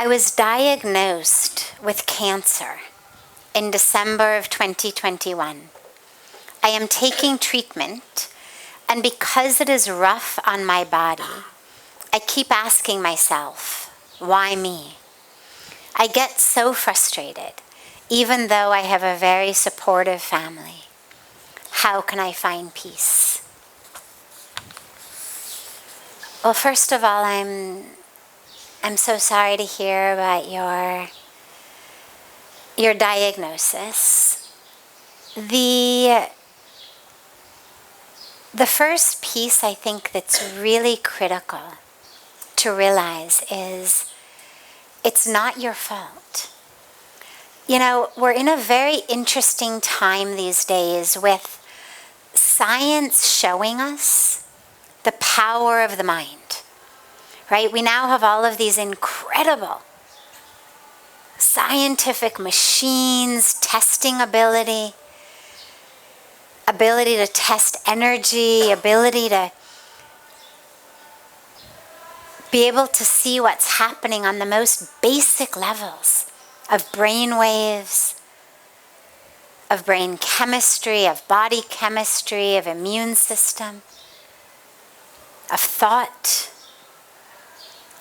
I was diagnosed with cancer in December of 2021. I am taking treatment, and because it is rough on my body, I keep asking myself, why me? I get so frustrated, even though I have a very supportive family. How can I find peace? Well, first of all, I'm so sorry to hear about your diagnosis. The first piece I think that's really critical to realize is it's not your fault. You know, we're in a very interesting time these days with science showing us the power of the mind, right? We now have all of these incredible scientific machines, testing ability to test energy, ability to be able to see what's happening on the most basic levels of brain waves, of brain chemistry, of body chemistry, of immune system, of thought,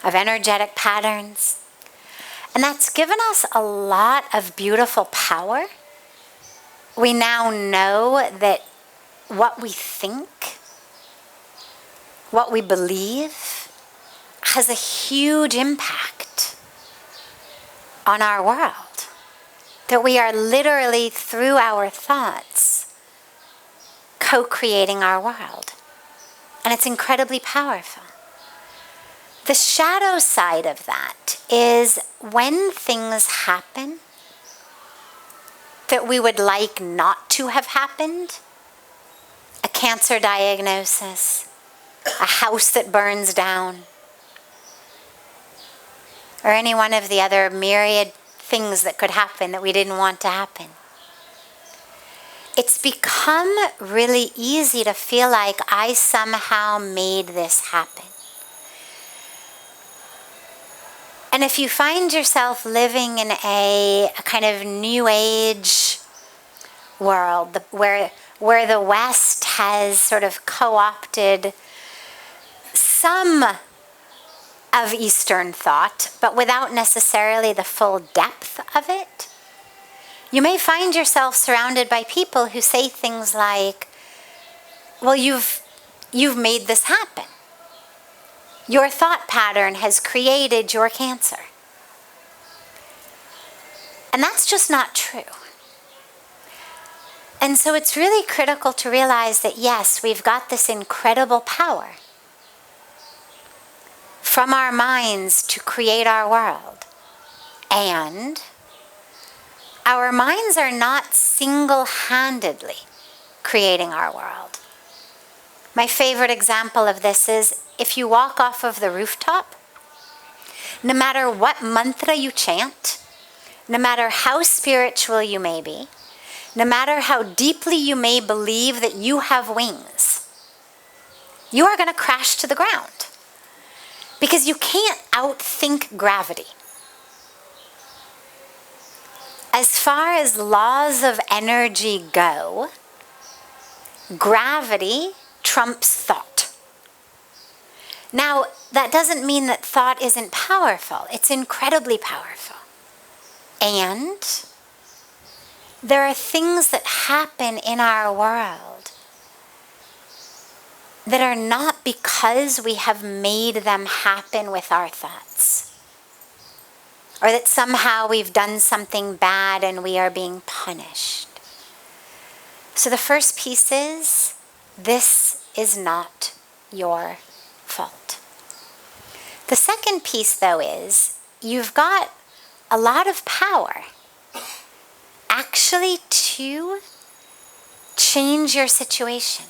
of energetic patterns. And that's given us a lot of beautiful power. We now know that what we think, what we believe, has a huge impact on our world. That we are literally, through our thoughts, co-creating our world. And it's incredibly powerful. The shadow side of that is when things happen that we would like not to have happened, a cancer diagnosis, a house that burns down, or any one of the other myriad things that could happen that we didn't want to happen. It's become really easy to feel like I somehow made this happen. And if you find yourself living in a kind of new age world where the West has sort of co-opted some of Eastern thought, but without necessarily the full depth of it, you may find yourself surrounded by people who say things like, well, you've made this happen. Your thought pattern has created your cancer. And that's just not true. And so it's really critical to realize that yes, we've got this incredible power from our minds to create our world. And our minds are not single-handedly creating our world. My favorite example of this is if you walk off of the rooftop, no matter what mantra you chant, no matter how spiritual you may be, no matter how deeply you may believe that you have wings, you are going to crash to the ground. Because you can't outthink gravity. As far as laws of energy go, gravity trumps thought. Now, that doesn't mean that thought isn't powerful. It's incredibly powerful. And there are things that happen in our world that are not because we have made them happen with our thoughts. Or that somehow we've done something bad and we are being punished. So the first piece is, this is not your fault. The second piece, though, is you've got a lot of power actually to change your situation.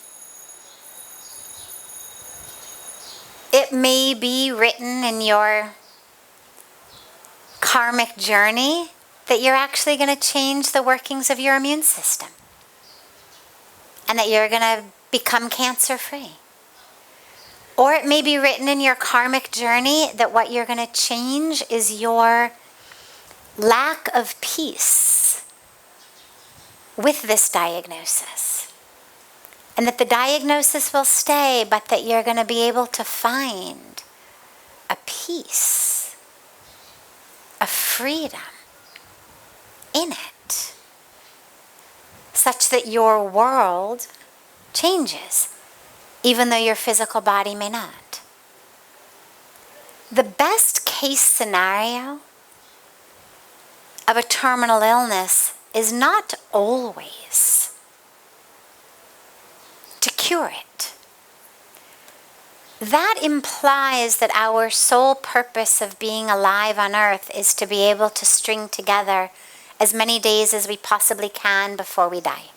It may be written in your karmic journey that you're actually going to change the workings of your immune system and that you're going to become cancer-free. Or it may be written in your karmic journey that what you're going to change is your lack of peace with this diagnosis. And that the diagnosis will stay, but that you're going to be able to find a peace, a freedom in it, such that your world changes, even though your physical body may not. The best case scenario of a terminal illness is not always to cure it. That implies that our sole purpose of being alive on earth is to be able to string together as many days as we possibly can before we die.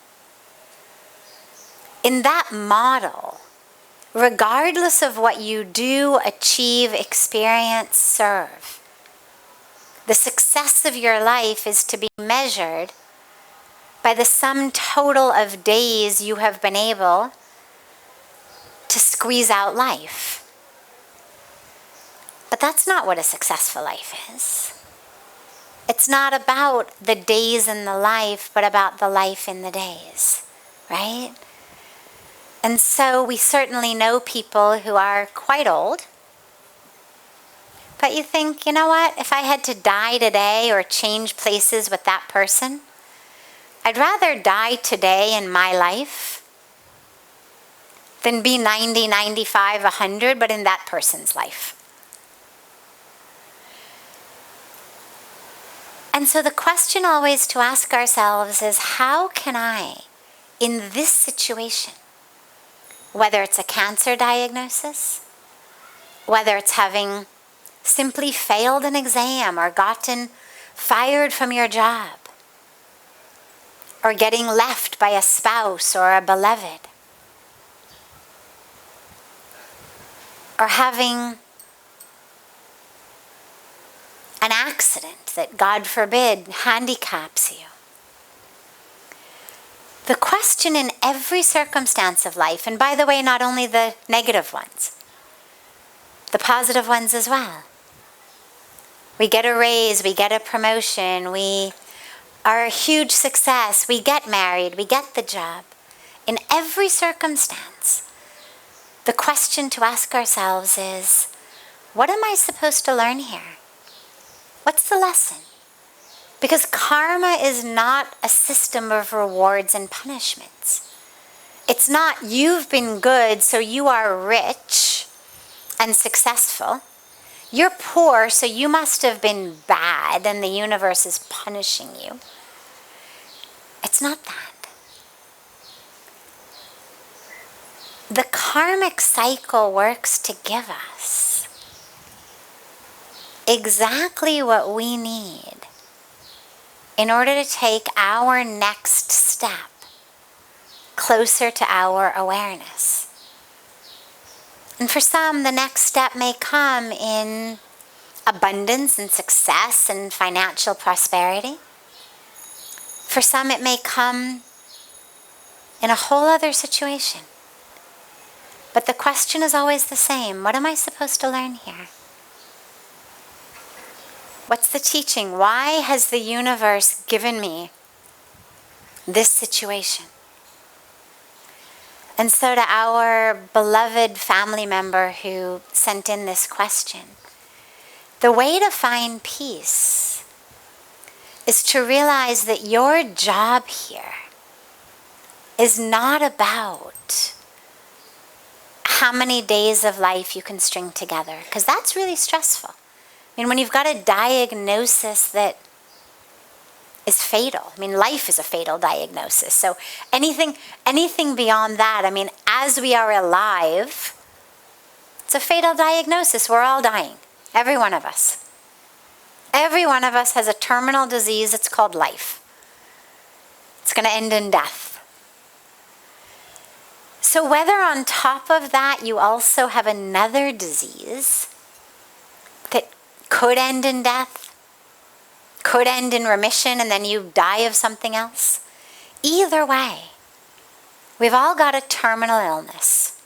In that model, regardless of what you do, achieve, experience, serve, the success of your life is to be measured by the sum total of days you have been able to squeeze out life. But that's not what a successful life is. It's not about the days in the life, but about the life in the days, right? And so we certainly know people who are quite old, but you think, you know what, if I had to die today or change places with that person, I'd rather die today in my life than be 90, 95, 100, but in that person's life. And so the question always to ask ourselves is, how can I, in this situation, whether it's a cancer diagnosis, whether it's having simply failed an exam or gotten fired from your job, or getting left by a spouse or a beloved, or having an accident that, God forbid, handicaps you. The question in every circumstance of life, and by the way, not only the negative ones, the positive ones as well. We get a raise, we get a promotion, we are a huge success, we get married, we get the job. In every circumstance, the question to ask ourselves is, what am I supposed to learn here? What's the lesson? Because karma is not a system of rewards and punishments. It's not you've been good, so you are rich and successful. You're poor, so you must have been bad and the universe is punishing you. It's not that. The karmic cycle works to give us exactly what we need in order to take our next step closer to our awareness. And for some, the next step may come in abundance and success and financial prosperity. For some, it may come in a whole other situation. But the question is always the same. What am I supposed to learn here? What's the teaching? Why has the universe given me this situation? And so to our beloved family member who sent in this question, the way to find peace is to realize that your job here is not about how many days of life you can string together, because that's really stressful. I mean, when you've got a diagnosis that is fatal, I mean, life is a fatal diagnosis. So anything beyond that, I mean, as we are alive, it's a fatal diagnosis. We're all dying, every one of us. Every one of us has a terminal disease. It's called life. It's going to end in death. So whether on top of that you also have another disease that could end in death, could end in remission, and then you die of something else, either way, we've all got a terminal illness.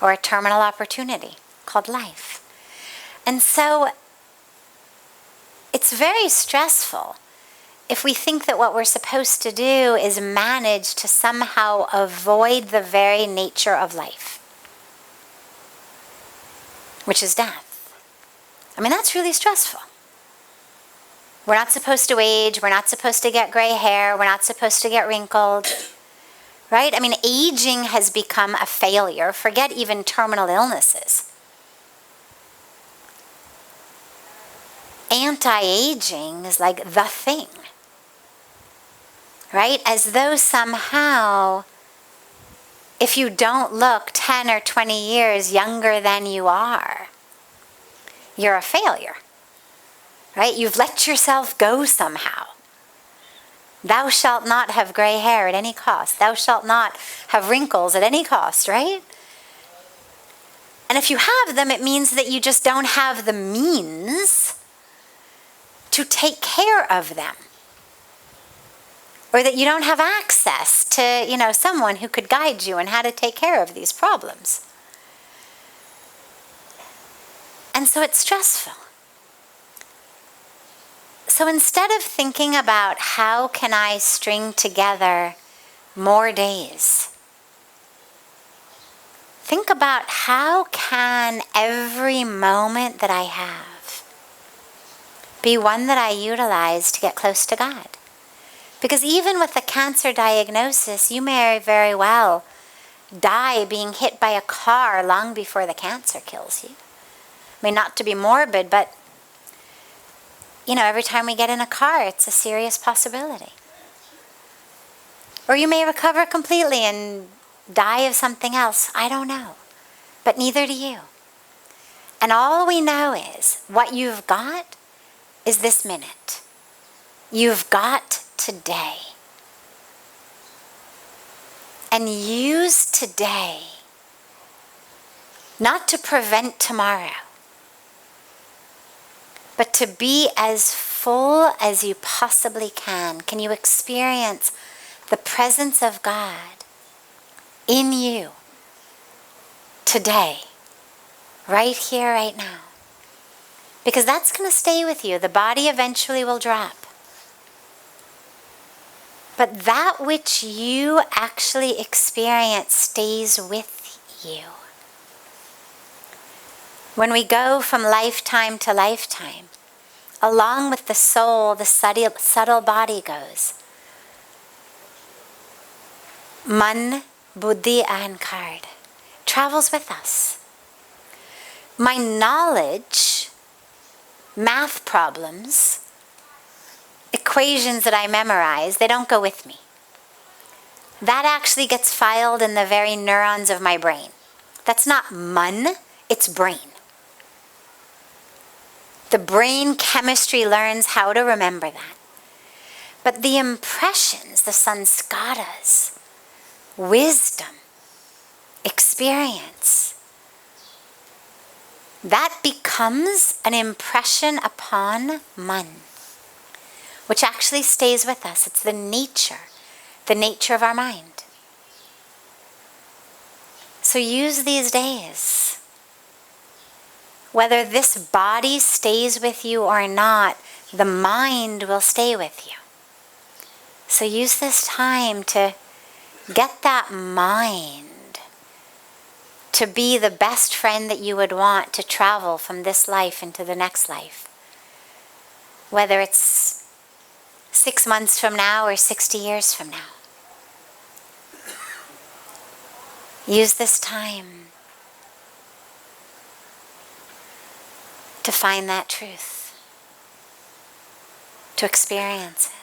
or a terminal opportunity called life. And so it's very stressful if we think that what we're supposed to do is manage to somehow avoid the very nature of life, which is death. I mean, that's really stressful. We're not supposed to age. We're not supposed to get gray hair. We're not supposed to get wrinkled. Right? I mean, aging has become a failure. Forget even terminal illnesses. Anti-aging is like the thing. Right? As though somehow, if you don't look 10 or 20 years younger than you are, you're a failure. Right? You've let yourself go somehow. Thou shalt not have gray hair at any cost. Thou shalt not have wrinkles at any cost, right? And if you have them, it means that you just don't have the means to take care of them. Or that you don't have access to, someone who could guide you on how to take care of these problems. And so it's stressful. So instead of thinking about how can I string together more days, think about how can every moment that I have be one that I utilize to get close to God. Because even with a cancer diagnosis, you may very well die being hit by a car long before the cancer kills you. I mean, not to be morbid, but every time we get in a car, it's a serious possibility. Or you may recover completely and die of something else. I don't know. But neither do you. And all we know is what you've got is this minute. You've got today. And use today not to prevent tomorrow, but to be as full as you possibly can. Can you experience the presence of God in you today, right here, right now? Because that's going to stay with you. The body eventually will drop. But that which you actually experience stays with you. When we go from lifetime to lifetime, along with the soul, the subtle body goes. Man, buddhi, ahankar travels with us. My knowledge, math problems, equations that I memorize, they don't go with me. That actually gets filed in the very neurons of my brain. That's not man, it's brain. The brain chemistry learns how to remember that. But the impressions, the sanskaras, wisdom, experience, that becomes an impression upon man, which actually stays with us. It's the nature of our mind. So use these days. Whether this body stays with you or not, the mind will stay with you. So use this time to get that mind to be the best friend that you would want to travel from this life into the next life. Whether it's 6 months from now or 60 years from now. Use this time to find that truth, to experience it.